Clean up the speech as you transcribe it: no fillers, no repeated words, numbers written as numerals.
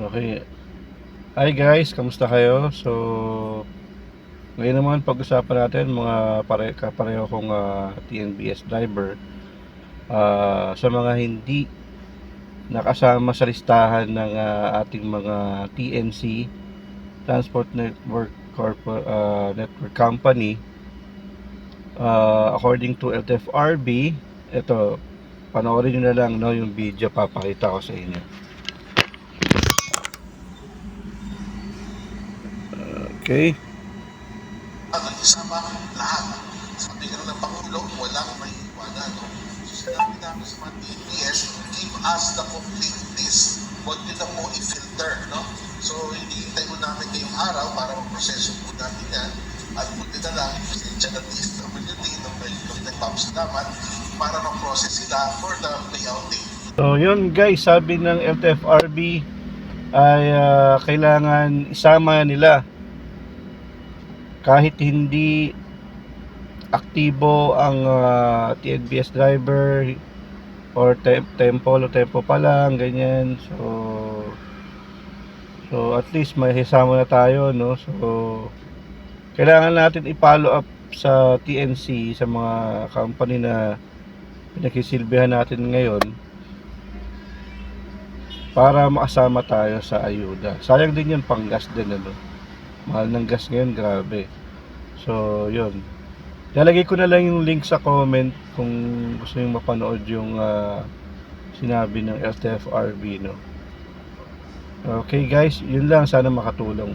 Okay. Hi guys, kamusta kayo? So, ngayon naman pag-usapan natin mga kapareho kong TNBS driver. Sa mga hindi nakasama sa listahan ng ating mga TNC, Transport Network Network Company, according to LTFRB, ito, panoorin nyo na lang, no, yung video papakita ko sa inyo. Okay. Isama lahat. Sabi nga ng Pangulo, walang may iwanan. No? So sinabi namin sa mga TPS, give us the complete list. Huwag nyo na po i-filter. No? So hinihintay mo namin ngayong araw para mag-proseso po natin yan. At buti na lang, pasensya na DSWD nung may nagpapasalamat para mag-process sila for the payout date. So yun guys, sabi ng LTFRB ay kailangan isama nila kahit hindi aktibo ang TNBS driver or tempo pa lang ganyan. So at least may isama na tayo, no? So kailangan natin i-follow up sa TNC, sa mga company na pinagsisilbihan natin ngayon para makasama tayo sa ayuda. Sayang din yun, pang gas din, ano? Mahal ng gas ngayon, grabe. So yun, lalagay ko na lang yung link sa comment kung gusto nyo mapanood yung sinabi ng LTFRB, no? Okay guys, yun lang, sana makatulong.